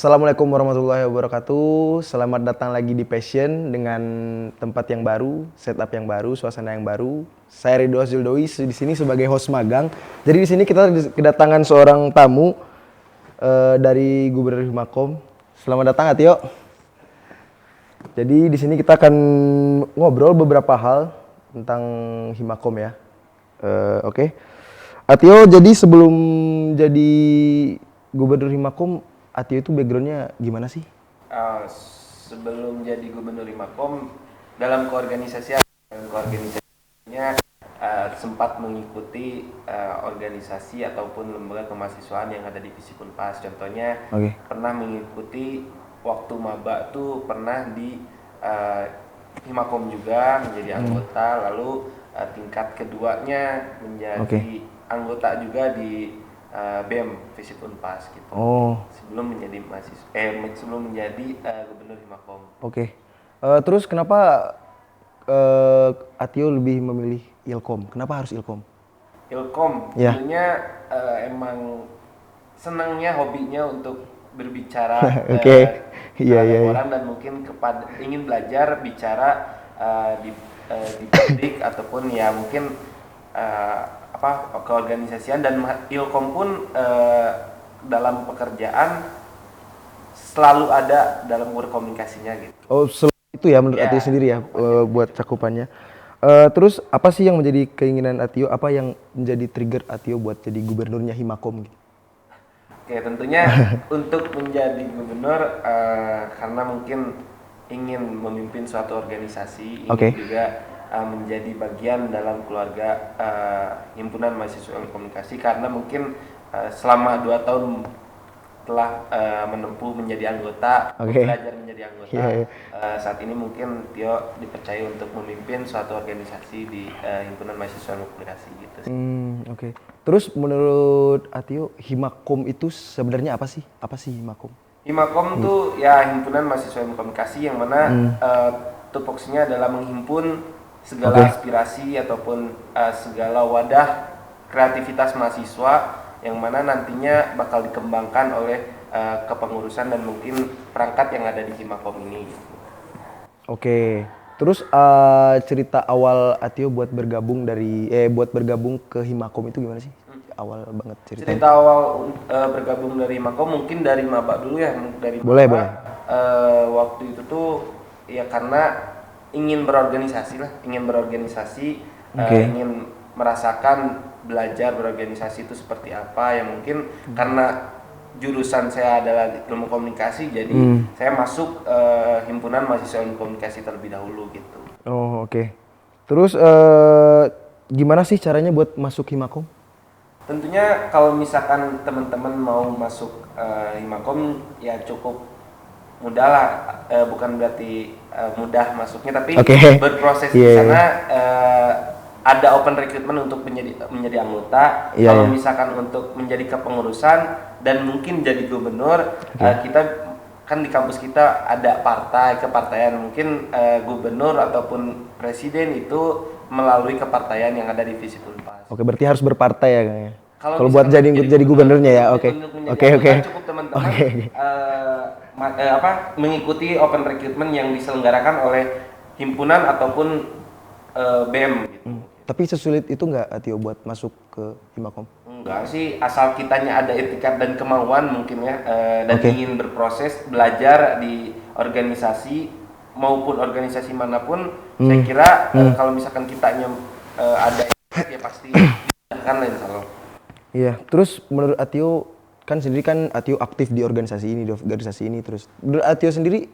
Assalamualaikum warahmatullahi wabarakatuh. Selamat datang lagi di Passion dengan tempat yang baru, setup yang baru, suasana yang baru. Saya Ridho Azildowi di sini sebagai host magang. Jadi di sini kita kedatangan seorang tamu dari Gubernur Himakom. Selamat datang Atio. Jadi di sini kita akan ngobrol beberapa hal tentang Himakom ya. Oke. Atio, jadi sebelum jadi Gubernur Himakom, Atio itu backgroundnya gimana sih? Sebelum jadi Gubernur Himakom, dalam keorganisasiannya sempat mengikuti organisasi ataupun lembaga kemahasiswaan yang ada di Visip Unpas. Contohnya pernah mengikuti waktu maba tuh pernah di Himakom juga menjadi anggota, lalu tingkat keduanya menjadi anggota juga di BEM Visip Unpas gitu. Sebelum menjadi sebelum menjadi Gubernur Himakom. Terus kenapa Atio lebih memilih Ilkom? Kenapa harus Ilkom? Ilkom, tentunya emang senangnya, hobinya untuk berbicara orang dan mungkin ingin belajar bicara di publik ataupun ya mungkin keorganisasian, dan Ilkom pun dalam pekerjaan selalu ada dalam berkomunikasinya gitu. Itu ya menurut Atio sendiri ya, buat cakupannya. Terus apa sih yang menjadi keinginan Atio? Apa yang menjadi trigger Atio buat jadi gubernurnya Himakom gitu? Tentunya untuk menjadi gubernur karena mungkin ingin memimpin suatu organisasi, ingin juga menjadi bagian dalam keluarga himpunan mahasiswa ilmu komunikasi, karena mungkin selama 2 tahun telah menempuh menjadi anggota, belajar menjadi anggota. Saat ini mungkin Tio dipercaya untuk memimpin suatu organisasi di himpunan mahasiswa ilmu komunikasi gitu. Terus menurut Atio, Himakom itu sebenarnya apa sih? Apa sih Himakom? Himakom tuh ya himpunan mahasiswa ilmu komunikasi yang mana tupoksinya adalah menghimpun segala aspirasi ataupun segala wadah kreativitas mahasiswa yang mana nantinya bakal dikembangkan oleh kepengurusan dan mungkin perangkat yang ada di Himakom ini. Terus cerita awal Atio buat bergabung ke Himakom itu gimana sih? Awal banget ceritanya. Cerita awal bergabung dari Himakom mungkin dari maba dulu ya, dari maba. Boleh. Waktu itu tuh ya karena ingin berorganisasi, ingin merasakan belajar berorganisasi itu seperti apa, yang mungkin karena jurusan saya adalah ilmu komunikasi, jadi saya masuk himpunan mahasiswa ilmu komunikasi terlebih dahulu gitu. Terus gimana sih caranya buat masuk Himakom? Tentunya kalau misalkan teman-teman mau masuk Himakom ya cukup mudah lah, bukan berarti mudah masuknya, tapi berproses di sana. Ada open recruitment untuk menjadi anggota. Kalau misalkan untuk menjadi kepengurusan dan mungkin jadi gubernur, kita kan di kampus kita ada kepartaian, mungkin gubernur ataupun presiden itu melalui kepartaian yang ada di Visip Unpas. Berarti harus berpartai ya kayaknya. Kalau buat jadi gubernurnya ya. Cukup teman-teman mengikuti open recruitment yang diselenggarakan oleh himpunan ataupun BEM gitu. Tapi sesulit itu nggak Atio buat masuk ke Himakom? Enggak sih, asal kitanya ada etikat dan kemauan mungkin ya, dan ingin berproses belajar di organisasi maupun organisasi manapun. Saya kira kalau misalkan kitanya ada etikat ya pasti dimudahkan lah insya Allah. Terus menurut Atio kan Atio aktif di organisasi ini terus. Menurut Atio sendiri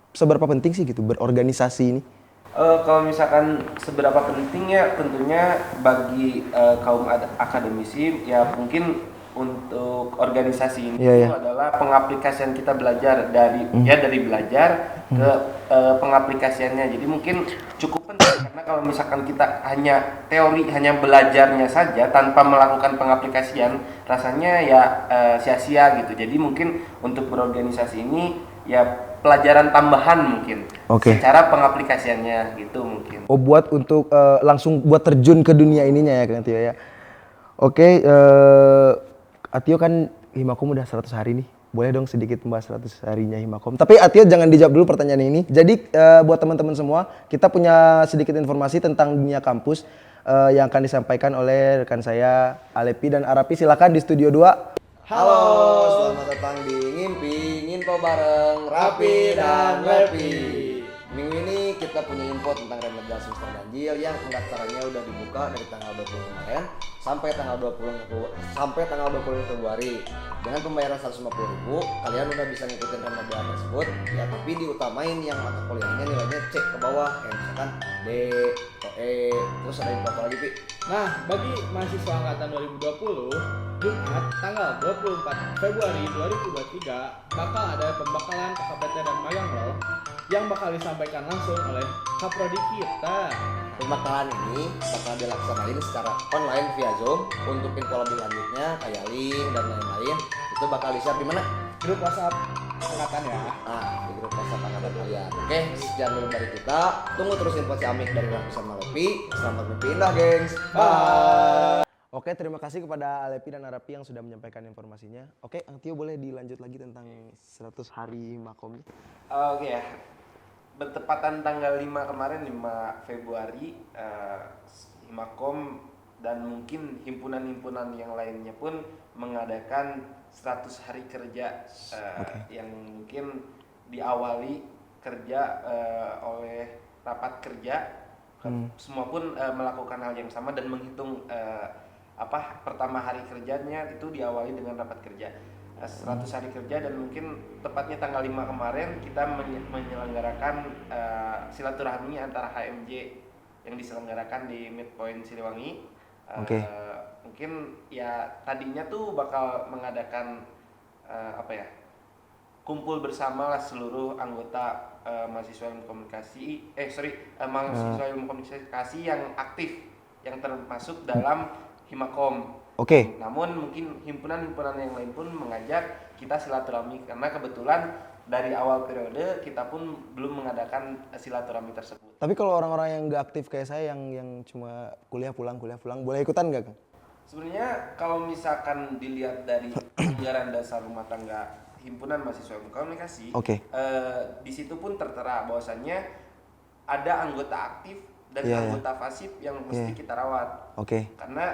seberapa penting sih gitu berorganisasi ini? Kalau misalkan seberapa pentingnya, tentunya bagi kaum akademisi ya mungkin untuk organisasi ini itu adalah pengaplikasian kita belajar dari belajar ke pengaplikasiannya. Jadi mungkin cukup penting, karena kalau misalkan kita hanya teori, hanya belajarnya saja tanpa melakukan pengaplikasian, rasanya ya sia-sia gitu. Jadi mungkin untuk berorganisasi ini ya pelajaran tambahan mungkin secara pengaplikasiannya gitu mungkin. Buat untuk langsung buat terjun ke dunia ininya ya Atio ya. Atio kan Himakom udah 100 hari nih. Boleh dong sedikit membahas 100 harinya Himakom. Tapi Atio jangan dijawab dulu pertanyaan ini. Jadi buat teman-teman semua, kita punya sedikit informasi tentang dunia kampus yang akan disampaikan oleh rekan saya Alepi dan Arapi. Silakan di studio 2. Halo, selamat datang di Ngimpi Nginpo bareng Rapi dan Lepi. Minggu ini kita punya info tentang remedial semester ganjil yang pendaftarannya udah dibuka dari tanggal 20 kemarin sampai tanggal 20 Februari. Dengan pembayaran 150.000, kalian udah bisa ngikutin remedial tersebut. Ya, tapi diutamain yang mata kuliahnya nilainya cek ke bawah, kayak misalkan D, atau E, terus ada info apa lagi, Pi? Nah, bagi mahasiswa angkatan 2020, Jumat tanggal 24 Februari 2023 bakal ada pembakalan KKPT dan magang loh yang bakal disampaikan langsung oleh Kaprodi kita. Pembakalan ini bakal dilaksanain secara online via Zoom. Untuk info lebih lanjutnya kayak link dan lain-lain itu bakal di-share di mana? Grup WhatsApp angkatan ya. Di grup WhatsApp angkatan kalian. Oke, sekian dulu dari kita. Tunggu terus info si Amik dari Rapi sama Lepi. Selamat mimpi indah, gengs. Bye. Oke, terima kasih kepada Alepi dan Arapi yang sudah menyampaikan informasinya. Oke, Tio boleh dilanjut lagi tentang 100 hari Himakom. Oke ya. Bertepatan tanggal 5 kemarin, 5 Februari, Himakom dan mungkin himpunan-himpunan yang lainnya pun mengadakan 100 hari kerja yang mungkin diawali kerja oleh rapat kerja. Semua pun melakukan hal yang sama dan menghitung pertama hari kerjanya itu diawali dengan rapat kerja. 100 hari kerja dan mungkin tepatnya tanggal 5 kemarin kita menyelenggarakan silaturahmi antara HMJ yang diselenggarakan di Midpoint Siliwangi. Mungkin ya tadinya tuh bakal mengadakan kumpul bersama lah seluruh anggota mahasiswa ilmu komunikasi mahasiswa ilmu komunikasi yang aktif yang termasuk dalam Himakom. Namun mungkin himpunan-himpunan yang lain pun mengajak kita silaturahmi karena kebetulan dari awal periode kita pun belum mengadakan silaturahmi tersebut. Tapi kalau orang-orang yang nggak aktif kayak saya yang cuma kuliah pulang boleh ikutan nggak, Kang? Sebenarnya kalau misalkan dilihat dari anggaran dasar rumah tangga himpunan mahasiswa ilmu komunikasi, di situ pun tertera bahwasannya ada anggota aktif dan anggota pasif yang mesti kita rawat. Karena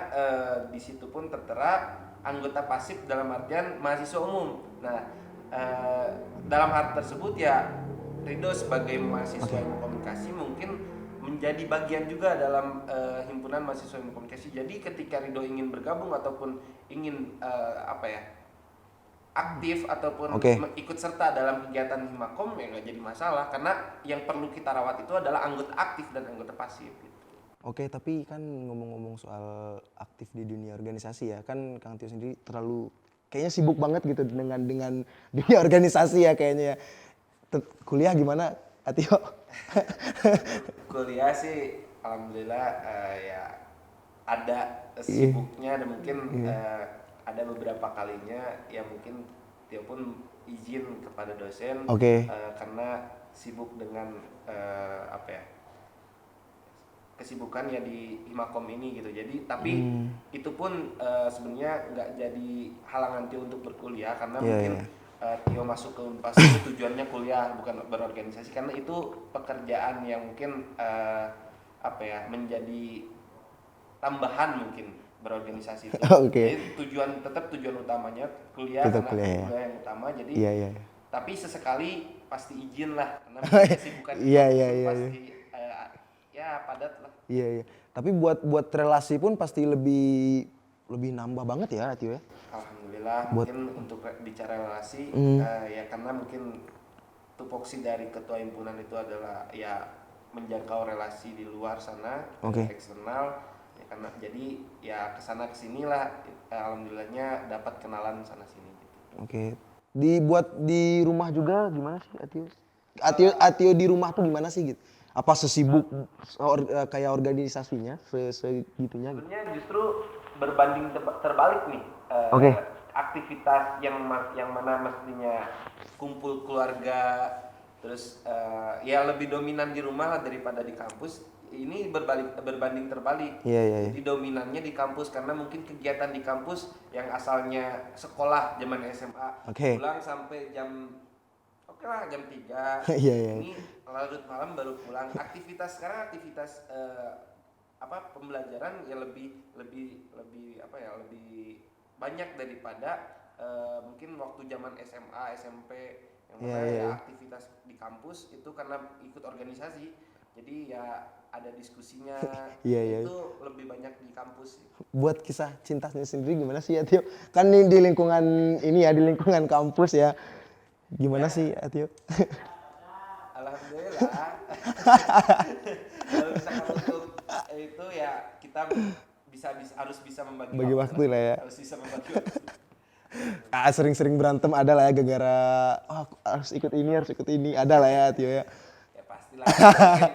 di situ pun tertera anggota pasif dalam artian mahasiswa umum. Nah, dalam hal tersebut ya Rido sebagai mahasiswa ilmu komunikasi mungkin menjadi bagian juga dalam himpunan mahasiswa ilmu komunikasi. Jadi ketika Rido ingin bergabung ataupun ingin aktif ataupun ikut serta dalam kegiatan Himakom ya nggak jadi masalah karena yang perlu kita rawat itu adalah anggota aktif dan anggota pasif gitu. Tapi kan ngomong-ngomong soal aktif di dunia organisasi ya, kan Kang Tio sendiri terlalu kayaknya sibuk banget gitu dengan dunia organisasi ya kayaknya. Kuliah gimana, Atio? Kuliah sih alhamdulillah ya ada sibuknya dan mungkin ada beberapa kalinya ya mungkin dia pun izin kepada dosen karena sibuk dengan kesibukan ya di Himakom ini gitu. Jadi tapi itu pun sebenarnya nggak jadi halangan Tio untuk berkuliah karena mungkin Tio masuk ke Unpas itu tujuannya kuliah bukan berorganisasi karena itu pekerjaan yang mungkin menjadi tambahan mungkin berorganisasi itu. Jadi tujuan utamanya kuliah karena kuliah yang utama jadi tapi sesekali pasti izin lah karena kesibukan pasti padat lah. Tapi buat relasi pun pasti lebih nambah banget ya Tio ya. Alhamdulillah mungkin untuk bicara relasi ya karena mungkin tupoksi dari ketua himpunan itu adalah ya menjangkau relasi di luar sana eksternal. Karena jadi ya kesana kesini lah alhamdulillahnya dapat kenalan sana sini gitu. Dibuat di rumah juga gimana sih Atio di rumah tuh gimana sih gitu? Apa sesibuk kayak organisasinya segitunya gitu? Sebenarnya justru berbanding terbalik nih. Aktivitas yang mana mestinya kumpul keluarga terus ya lebih dominan di rumah lah daripada di kampus. ini berbanding terbalik. Iya. Jadi dominannya di kampus karena mungkin kegiatan di kampus yang asalnya sekolah zaman SMA Oke. pulang sampai jam oke lah jam 3. Iya. Ini larut malam baru pulang. Aktivitas sekarang pembelajaran ya lebih banyak daripada mungkin waktu zaman SMA, SMP yang mana ya aktivitas di kampus itu karena ikut organisasi. Jadi ya ada diskusinya. Itu lebih banyak di kampus. Buat kisah cintanya sendiri gimana sih ya Tio? Kan ini di lingkungan di lingkungan kampus ya. Gimana sih ya Tio? Alhamdulillah. Kalau misalkan untuk itu ya kita harus bisa membagi waktu lah ya. Harus bisa membagi waktu. Sering-sering berantem ada lah ya gara-gara aku harus ikut ini ada lah ya Tio ya. Ya pastilah mungkin,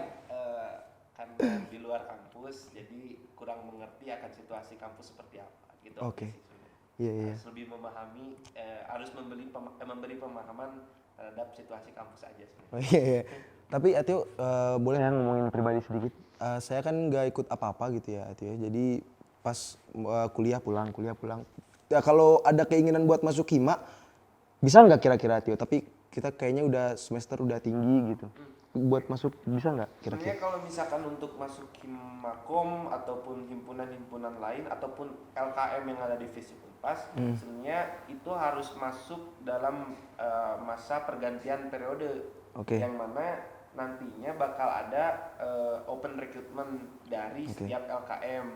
karena di luar kampus jadi kurang mengerti akan situasi kampus seperti apa gitu. Oke. Iya. Harus lebih memahami, harus memberi pemahaman terhadap situasi kampus aja sebenarnya. Oh, iya. Tapi Atio boleh ya ngomongin pribadi sedikit. Saya kan nggak ikut apa-apa gitu ya Atio. Jadi pas kuliah pulang. Ya kalau ada keinginan buat masuk hima, bisa nggak kira-kira Atio? Tapi kita kayaknya udah semester udah tinggi gitu. Buat masuk bisa nggak kira-kira? Sebenarnya kalau misalkan untuk masuk Himakom ataupun himpunan-himpunan lain ataupun LKM yang ada di Visip Unpas, sebenarnya itu harus masuk dalam masa pergantian periode. Yang mana nantinya bakal ada open recruitment dari setiap LKM.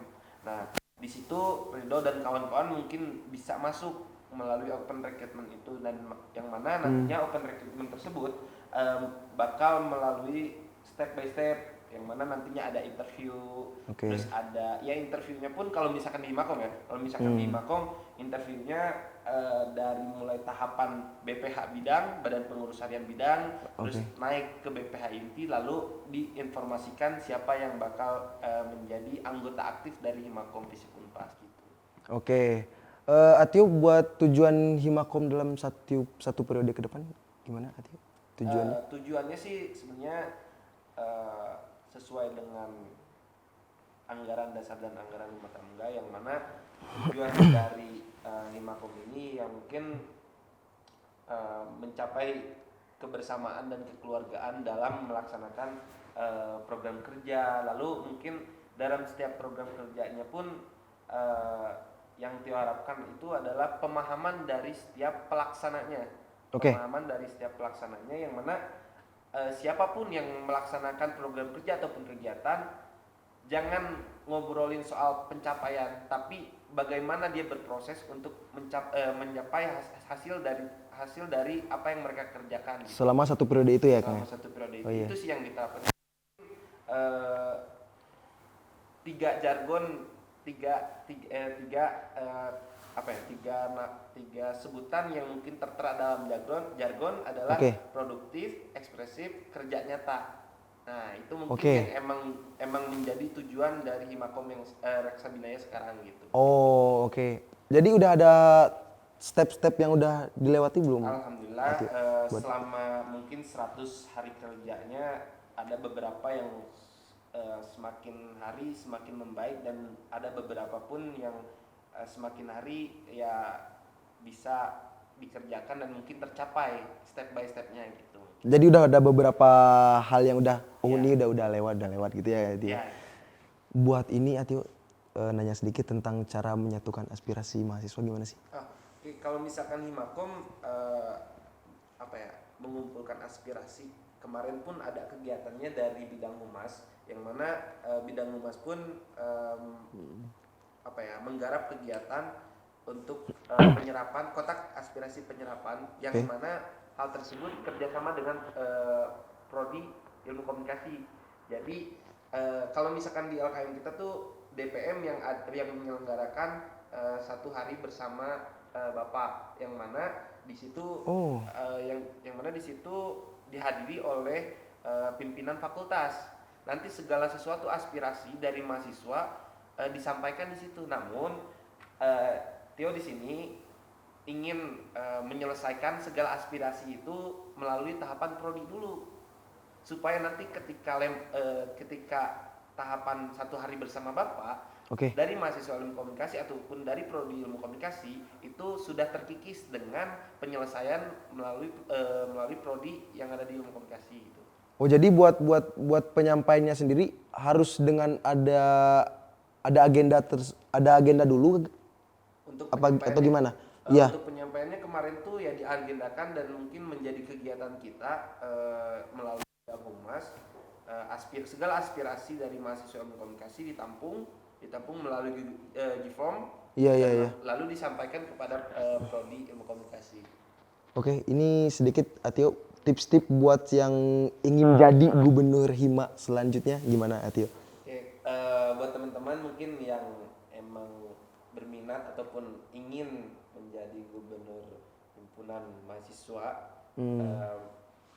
Nah, di situ Ridho dan kawan-kawan mungkin bisa masuk melalui open recruitment itu, dan yang mana nantinya open recruitment tersebut bakal melalui step by step, yang mana nantinya ada interview, terus ada ya interviewnya pun kalau misalkan di Himakom ya, di Himakom interviewnya dari mulai tahapan BPH bidang, Badan Pengurus Harian bidang, terus naik ke BPH inti, lalu diinformasikan siapa yang bakal menjadi anggota aktif dari Himakom Visip Unpas gitu. Oke. Atio buat tujuan Himakom dalam satu periode ke depan gimana Atio? Tujuannya? Tujuannya sih sebenarnya sesuai dengan anggaran dasar dan anggaran rumah tangga, yang mana tujuan dari Himakom ini yang mungkin mencapai kebersamaan dan kekeluargaan dalam melaksanakan program kerja. Lalu mungkin dalam setiap program kerjanya pun yang Tio harapkan itu adalah pemahaman dari setiap pelaksananya. Pemahaman dari setiap pelaksananya, yang mana siapapun yang melaksanakan program kerja ataupun kegiatan, jangan ngobrolin soal pencapaian, tapi bagaimana dia berproses untuk mencapai hasil dari apa yang mereka kerjakan. Gitu. Selama satu periode itu ya Kang? Selama satu periode itu. Itu sih yang kita tiga sebutan yang mungkin tertera dalam jargon adalah produktif, ekspresif, kerja nyata. Nah, itu mungkin yang emang menjadi tujuan dari Himakom yang Reksadinaya sekarang gitu. Jadi udah ada step-step yang udah dilewati belum? Alhamdulillah, selama mungkin 100 hari kerjanya ada beberapa yang semakin hari semakin membaik, dan ada beberapa pun yang semakin hari ya bisa dikerjakan dan mungkin tercapai step by stepnya gitu. Jadi udah ada beberapa hal yang ini udah lewat gitu ya dia. Buat ini Atio nanya sedikit tentang cara menyatukan aspirasi mahasiswa gimana sih? Kalau misalkan Himakom mengumpulkan aspirasi, kemarin pun ada kegiatannya dari bidang humas, yang mana bidang humas pun menggarap kegiatan untuk penyerapan kotak aspirasi penyerapan, yang mana hal tersebut kerjasama dengan prodi ilmu komunikasi. Jadi kalau misalkan di LKM kita tuh DPM yang menyelenggarakan satu hari bersama Bapak, yang mana di situ yang mana di situ dihadiri oleh pimpinan fakultas. Nanti segala sesuatu aspirasi dari mahasiswa disampaikan di situ. Namun Tio di sini ingin menyelesaikan segala aspirasi itu melalui tahapan prodi dulu, supaya nanti ketika tahapan 1 hari bersama Bapak, Oke. dari mahasiswa ilmu komunikasi ataupun dari prodi ilmu komunikasi itu sudah terkikis dengan penyelesaian melalui prodi yang ada di ilmu komunikasi gitu. Oh jadi buat penyampaiannya sendiri harus dengan ada agenda dulu Untuk apa atau penyampaiannya, gimana? Iya. Untuk penyampaiannya kemarin tuh ya diagendakan dan mungkin menjadi kegiatan kita melalui Humas, segala aspirasi dari mahasiswa ilmu komunikasi ditampung melalui Gform. Iya. Lalu disampaikan kepada prodi ilmu komunikasi. Oke, ini sedikit Atio tips-tips buat yang ingin jadi gubernur Hima selanjutnya gimana Atio? Oke, buat teman-teman mungkin yang emang berminat ataupun ingin menjadi gubernur himpunan mahasiswa,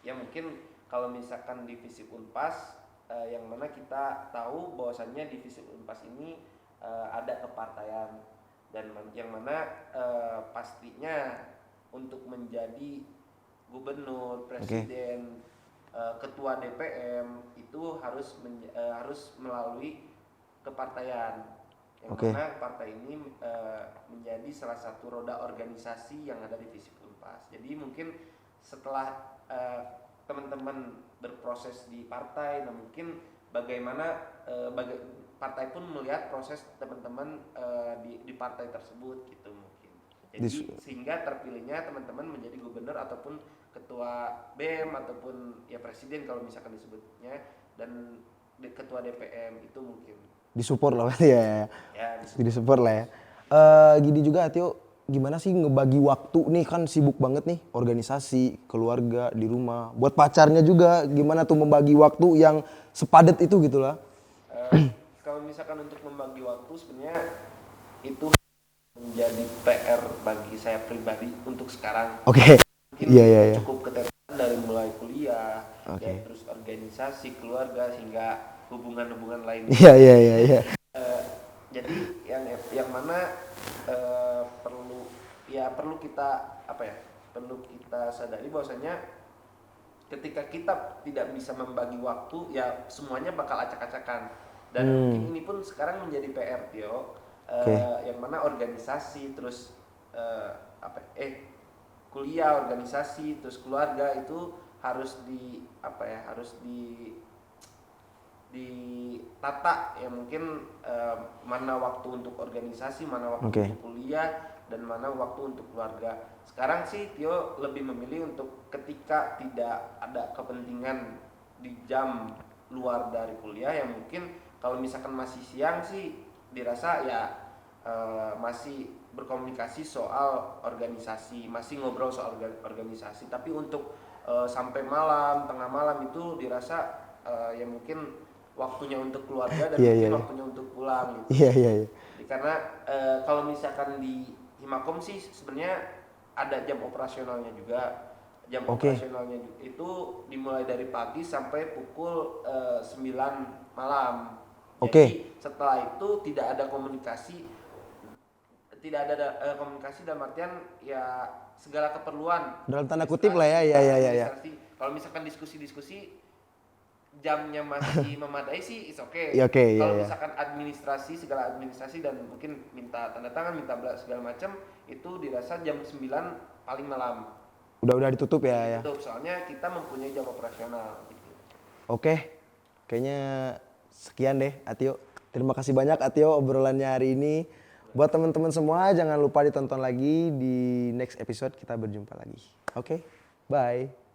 ya mungkin kalau misalkan divisi Unpas, yang mana kita tahu bahwasannya divisi Unpas ini ada kepartaian dan yang mana pastinya untuk menjadi gubernur, presiden, ketua DPM itu harus melalui kepartaian. Yang mana partai ini menjadi salah satu roda organisasi yang ada di Visip Unpas. Jadi mungkin setelah teman-teman berproses di partai, nah mungkin bagaimana partai pun melihat proses teman-teman di partai tersebut gitu mungkin. Jadi sehingga terpilihnya teman-teman menjadi gubernur ataupun ketua BEM ataupun ya presiden kalau misalkan disebutnya, dan ketua DPM itu mungkin. Disupport lah ya. Disupport lah ya. Gini juga Atio, gimana sih ngebagi waktu nih, kan sibuk banget nih organisasi, keluarga, di rumah. Buat pacarnya juga gimana tuh membagi waktu yang sepadat itu gitu lah. Kalau misalkan untuk membagi waktu sebenarnya itu menjadi PR bagi saya pribadi untuk sekarang. Oke. Iya. Cukup keteteran dari mulai kuliah, ya, terus organisasi, keluarga, hingga hubungan-hubungan lainnya. Iya. Jadi yang mana perlu kita sadari bahwasanya ketika kita tidak bisa membagi waktu, ya semuanya bakal acak-acakan. Dan mungkin ini pun sekarang menjadi PR Tio, yang mana organisasi, terus kuliah, organisasi, terus keluarga itu harus ditata ya, mungkin mana waktu untuk organisasi, mana waktu untuk kuliah, dan mana waktu untuk keluarga. Sekarang sih Tio lebih memilih untuk ketika tidak ada kepentingan di jam luar dari kuliah, yang mungkin kalau misalkan masih siang sih dirasa ya masih berkomunikasi soal organisasi, masih ngobrol soal organisasi. Tapi untuk sampai malam, tengah malam itu dirasa ya mungkin waktunya untuk keluarga dan waktunya untuk pulang gitu. Iya. Karena kalau misalkan di Himakom sih sebenarnya ada jam operasionalnya juga. Jam operasionalnya itu dimulai dari pagi sampai pukul 9 malam. Jadi setelah itu tidak ada komunikasi dalam artian ya segala keperluan dalam tanda kutip lah ya. Kalau misalkan diskusi jamnya masih memadai sih is okay. Kalau misalkan segala administrasi dan mungkin minta tanda tangan, minta segala macam, itu dirasa jam 9 paling malam. Udah ditutup ya. Ditutup, soalnya kita mempunyai jam operasional gitu. Oke. Kayaknya sekian deh Atio. Terima kasih banyak Atio obrolannya hari ini. Buat teman-teman semua jangan lupa ditonton lagi di next episode, kita berjumpa lagi. Oke. Bye.